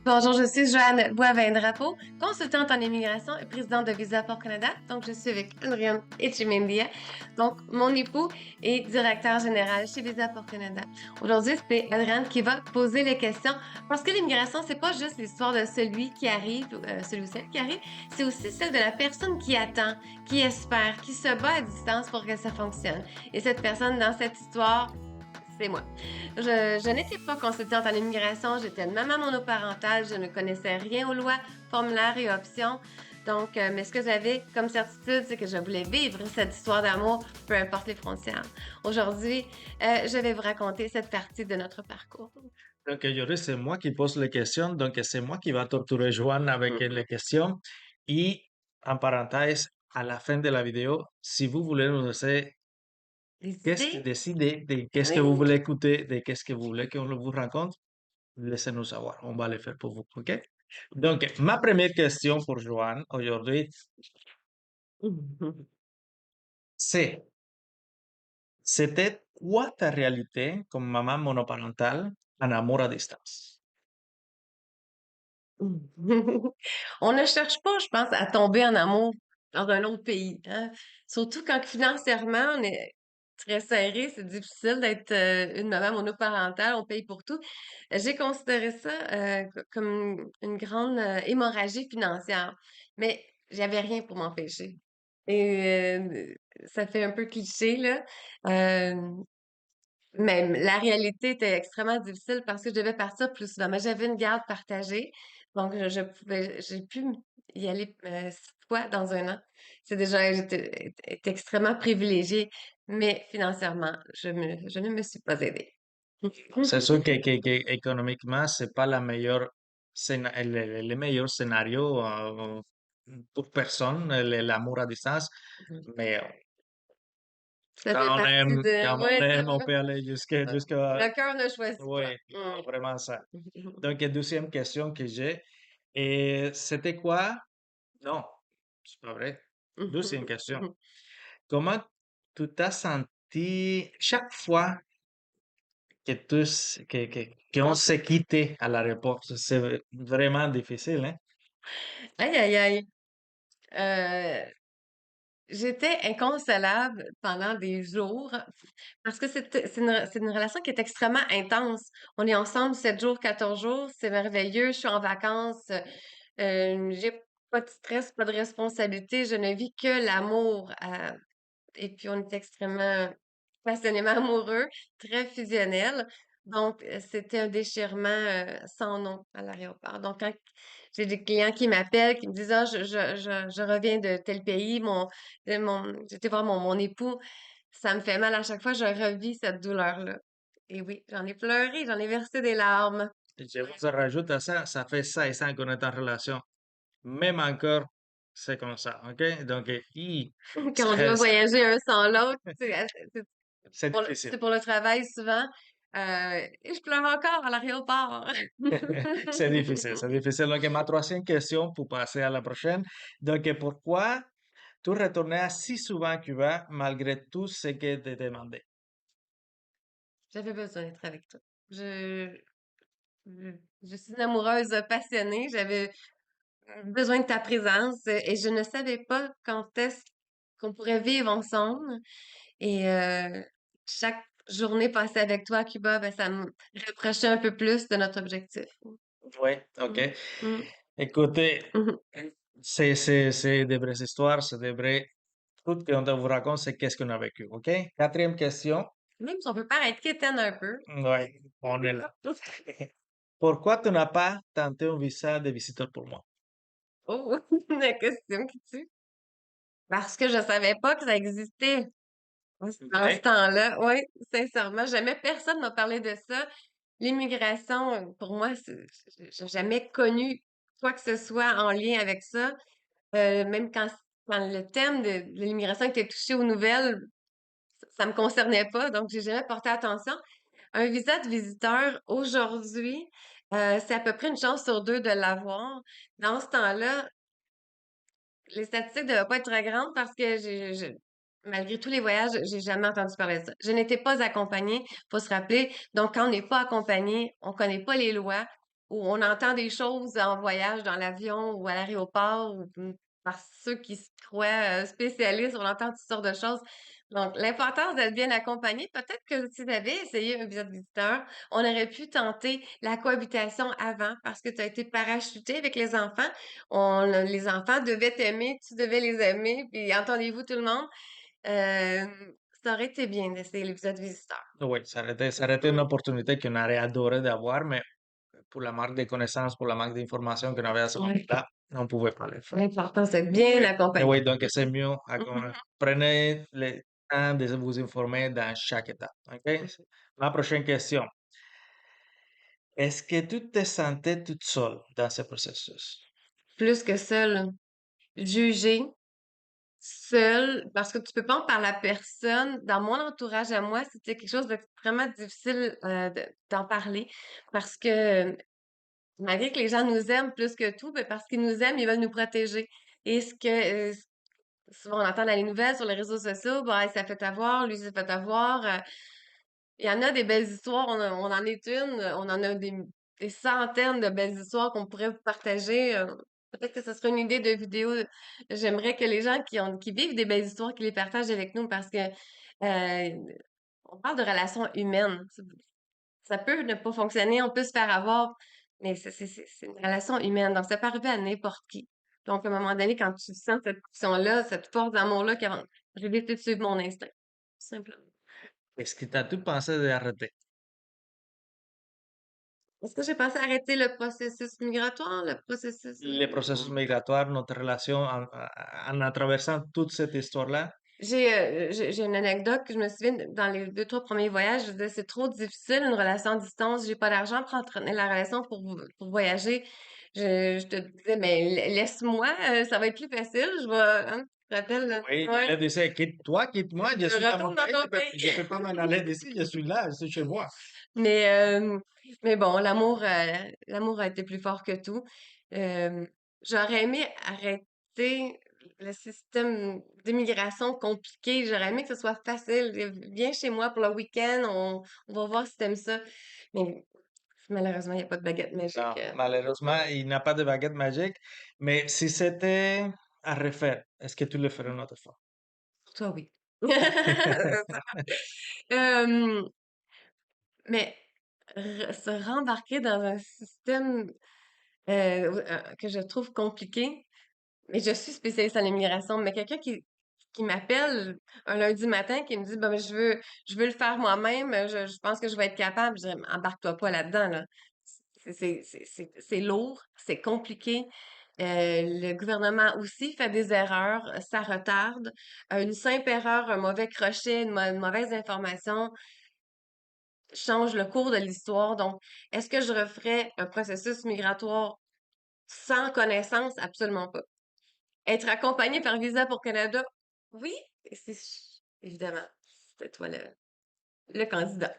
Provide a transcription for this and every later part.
Bonjour, je suis Joanne Boivin-Drapeau, consultante en immigration et présidente de Visa pour Canada. Donc, je suis avec Adrian Etchemendia. Donc, mon époux est directeur général chez Visa pour Canada. Aujourd'hui, c'est Adrian qui va poser les questions parce que l'immigration, c'est pas juste l'histoire de celui qui arrive, celui ou celle qui arrive, c'est aussi celle de la personne qui attend, qui espère, qui se bat à distance pour que ça fonctionne. Et cette personne dans cette histoire, c'est moi. Je n'étais pas consultante en immigration, j'étais une maman monoparentale, je ne connaissais rien aux lois, formulaires et options. Donc, mais ce que j'avais comme certitude, c'est que je voulais vivre cette histoire d'amour, peu importe les frontières. Aujourd'hui, je vais vous raconter cette partie de notre parcours. Donc aujourd'hui, c'est moi qui pose les questions, donc c'est moi qui va torturer Joan avec les questions. Y en parenthèse, à la fin de la vidéo, si vous voulez nous dire Des qu'est-ce que idées? décider de qu'est-ce que vous Oui. voulez écouter, de qu'est-ce que vous voulez qu'on vous raconte, laissez-nous savoir. On va le faire pour vous, OK? Donc, ma première question pour Joan aujourd'hui, c'est, c'était quoi ta réalité comme maman monoparentale en amour à distance? On ne cherche pas, je pense, à tomber en amour dans un autre pays, hein. Surtout quand financièrement, on est très serré, c'est difficile d'être une maman monoparentale, on paye pour tout. J'ai considéré ça comme une grande hémorragie financière, mais j'avais rien pour m'empêcher. Et ça fait un peu cliché, là. Euh, mais la réalité était extrêmement difficile parce que je devais partir plus souvent. Mais j'avais une garde partagée, donc j'ai pu y aller 6 fois dans un an. C'est déjà, été extrêmement privilégiée, mais financièrement, je ne me suis pas aidée. C'est sûr que économiquement, c'est pas la meilleure le meilleur scénario pour personne, l'amour à distance, mais Ça fait partie quand de, on ouais, aime, on peut aller le cœur ne choisit pas. oui, vraiment ça. Donc, deuxième question que j'ai, et c'était quoi? Non, c'est pas vrai. Deuxième question. Comment tu t'as senti chaque fois que qu'on s'est quitté à l'aéroport? C'est vraiment difficile, hein? Aïe, aïe, aïe. Euh, J'étais inconsolable pendant des jours parce que c'est une relation qui est extrêmement intense. On est ensemble 7 jours, 14 jours, c'est merveilleux. Je suis en vacances, j'ai pas de stress, pas de responsabilité. Je ne vis que l'amour. Et puis on est extrêmement passionnément amoureux, très fusionnel. Donc, c'était un déchirement sans nom à l'aéroport. Donc, quand j'ai des clients qui m'appellent, qui me disent, ah, je reviens de tel pays, j'étais voir mon époux, ça me fait mal à chaque fois, je revis cette douleur-là. Et oui, j'en ai pleuré, j'en ai versé des larmes. Je vous rajoute à ça, ça fait 16 ans qu'on est en relation. Même encore, c'est comme ça, OK? Donc, Quand on doit voyager un sans l'autre, c'est difficile. c'est pour le travail souvent. Et je pleure encore à l'aéroport. C'est difficile, c'est difficile. Donc, ma troisième question pour passer à la prochaine. Donc, pourquoi tu retournais si souvent à Cuba malgré tout ce que te demandais? J'avais besoin d'être avec toi. Je, je suis une amoureuse passionnée. J'avais besoin de ta présence et je ne savais pas quand est-ce qu'on pourrait vivre ensemble. Et chaque journée passée avec toi à Cuba, ben, ça me rapprochait un peu plus de notre objectif. Oui, OK. Mm, mm, Écoutez, mhm. c'est des vraies histoires, c'est des vrais trucs qu'on vous raconte, c'est qu'est-ce qu'on a vécu, OK? Quatrième question. Même si on peut paraître quétaine un peu. Ouais, on est là. Pourquoi tu n'as pas tenté un visa de visiteur pour moi? Oh, la question qui tue. Parce que je savais pas que ça existait. En ce OK. temps-là, oui, sincèrement, jamais personne m'a parlé de ça. L'immigration, pour moi, j'ai jamais connu quoi que ce soit en lien avec ça. Même quand le thème de l'immigration était touché aux nouvelles, ça me concernait pas, donc j'ai jamais porté attention. Un visa de visiteur, aujourd'hui, c'est à peu près une chance sur deux de l'avoir. Dans ce temps-là, les statistiques devaient pas être très grandes parce que malgré tous les voyages, j'ai jamais entendu parler de ça. Je n'étais pas accompagnée, faut se rappeler. Donc, quand on n'est pas accompagné, on connaît pas les lois où on entend des choses en voyage dans l'avion ou à l'aéroport ou par ceux qui se croient spécialistes, on entend toutes sortes de choses. Donc, l'importance d'être bien accompagné, peut-être que si tu avais essayé un visa de visiteur, on aurait pu tenter la cohabitation avant parce que tu as été parachuté avec les enfants. Les enfants devaient t'aimer, tu devais les aimer, puis entendez-vous tout le monde? Euh, Ça aurait été bien d'essayer le visa de visiteur. Oui, ça aurait été une opportunité qu'on aurait adoré d'avoir, mais pour la manque de connaissances, pour la manque d'informations qu'on avait à ce Ouais. moment-là, on ne pouvait pas le faire. L'important, c'est d'être bien Mais accompagné. oui, donc c'est mieux. Prenez le temps de vous informer dans chaque étape. OK? La prochaine question. Est-ce que tu te sentais toute seule dans ce processus? Plus que seul, juger seul, parce que tu peux pas en parler à personne. Dans mon entourage à moi, c'était quelque chose d'extrêmement difficile d'en parler parce que malgré que les gens nous aiment plus que tout, ben parce qu'ils nous aiment, ils veulent nous protéger. Et souvent on entend dans les nouvelles, sur les réseaux sociaux, bah, il s'est fait avoir, lui s'est fait avoir. Il y en a des belles histoires, on en est une, on en a des centaines de belles histoires qu'on pourrait vous partager. Peut-être que ce serait une idée de vidéo. J'aimerais que les gens qui vivent des belles histoires, qui les partagent avec nous parce que on parle de relations humaines. Ça peut ne pas fonctionner, on peut se faire avoir, mais c'est une relation humaine. Donc, ça peut arriver à n'importe qui. Donc, à un moment donné, quand tu sens cette option-là, cette force d'amour-là, j'ai décidé de suivre mon instinct. Tout simplement. Est-ce que tu as tout pensé d'arrêter? Est-ce que j'ai pensé arrêter le processus migratoire, le processus... Le processus migratoire, notre relation en traversant toute cette histoire-là? J'ai une anecdote que je me souviens dans les 2, 3 premiers voyages, je disais c'est trop difficile une relation à distance, j'ai pas d'argent pour entretenir la relation pour voyager. Je te disais mais laisse-moi, ça va être plus facile, je vais hein, tu te rappelles là? Oui, tu Ouais, leur disais, quitte-toi, quitte-moi, je suis dans mon retourne dans pays, ton pays. je peux pas m'en aller d'ici, je suis là, je suis chez moi. Mais mais bon, l'amour a été plus fort que tout. Euh, J'aurais aimé arrêter le système d'immigration compliqué. J'aurais aimé que ce soit facile. Viens chez moi pour le week-end, on va voir si t'aimes ça. Mais malheureusement, il n'y a pas de baguette magique. Non, malheureusement, il n'a pas de baguette magique, mais si c'était à refaire, est-ce que tu le ferais une autre fois? Pour toi, oui. Euh, mais se rembarquer dans un système que je trouve compliqué. Mais je suis spécialiste en immigration, mais quelqu'un qui m'appelle un lundi matin, qui me dit, ben, je veux le faire moi-même, je pense que je vais être capable. Je dirais, embarque-toi pas là-dedans, là. C'est lourd, c'est compliqué. Le gouvernement aussi fait des erreurs, ça retarde. Une simple erreur, un mauvais crochet, une mauvaise information change le cours de l'histoire. Donc, est-ce que je referais un processus migratoire sans connaissance? Absolument pas. Être accompagné par Visa pour Canada, oui, c'est évidemment, c'était toi le candidat.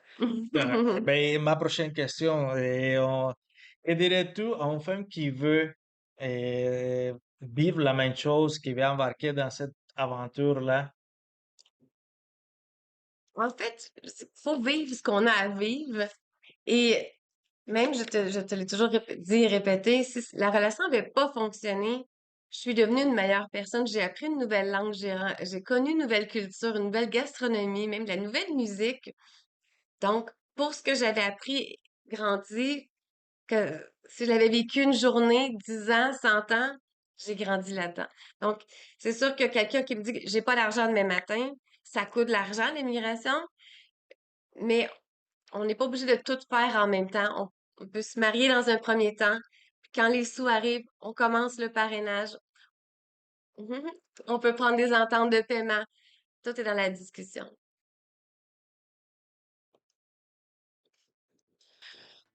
Ben, ma prochaine question, que dirais-tu à une femme qui veut vivre la même chose, qui veut embarquer dans cette aventure-là? En fait, il faut vivre ce qu'on a à vivre. Et même, je te l'ai toujours dit et répété, si la relation n'avait pas fonctionné, je suis devenue une meilleure personne. J'ai appris une nouvelle langue, j'ai connu une nouvelle culture, une nouvelle gastronomie, même de la nouvelle musique. Donc, pour ce que j'avais appris, grandi, que si j'avais vécu une journée, 10 ans, 100 ans, j'ai grandi là-dedans. Donc, c'est sûr que quelqu'un qui me dit que j'ai pas d'argent demain matin, ça coûte de l'argent, l'immigration, mais on n'est pas obligé de tout faire en même temps. On peut se marier dans un premier temps, puis quand les sous arrivent, on commence le parrainage. Mhm. On peut prendre des ententes de paiement. Tout est dans la discussion.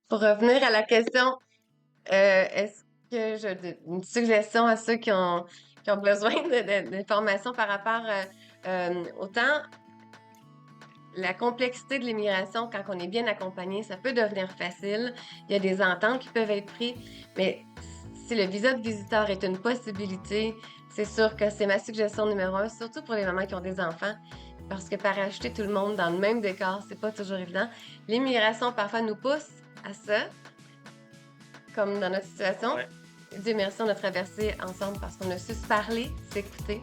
Pour revenir à la question, est-ce que une suggestion à ceux qui ont besoin d'informations par rapport autant la complexité de l'immigration quand on est bien accompagné, ça peut devenir facile. Il y a des ententes qui peuvent être prises, mais si le visa de visiteur est une possibilité, c'est sûr que c'est ma suggestion numéro un, surtout pour les mamans qui ont des enfants, parce que parachuter tout le monde dans le même décor, c'est pas toujours évident. L'immigration parfois nous pousse à ça, comme dans notre situation. Ouais. Dieu merci, on a traversé ensemble parce qu'on a su se parler, s'écouter.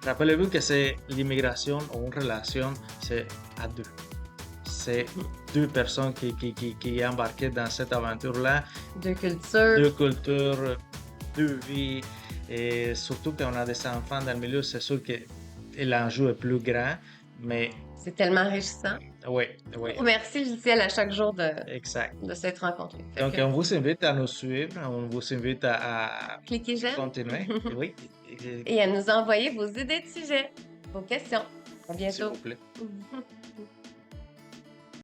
Rappelez-vous que c'est l'immigration ou une relation, c'est à deux. C'est deux personnes qui embarquées dans cette aventure-là, Deux cultures. deux cultures, deux vies, et surtout quand on a des enfants dans le milieu, c'est sûr que l'enjeu est plus grand, mais C'est tellement enrichissant. oui, oui, Merci, Luciel, à chaque jour exact. de s'être rencontrés. Fait Donc, que, on vous invite à nous suivre, on vous invite à cliquez j'aime continuer. Oui, et à nous envoyer vos idées de sujets, vos questions. À s'il bientôt. vous plaît.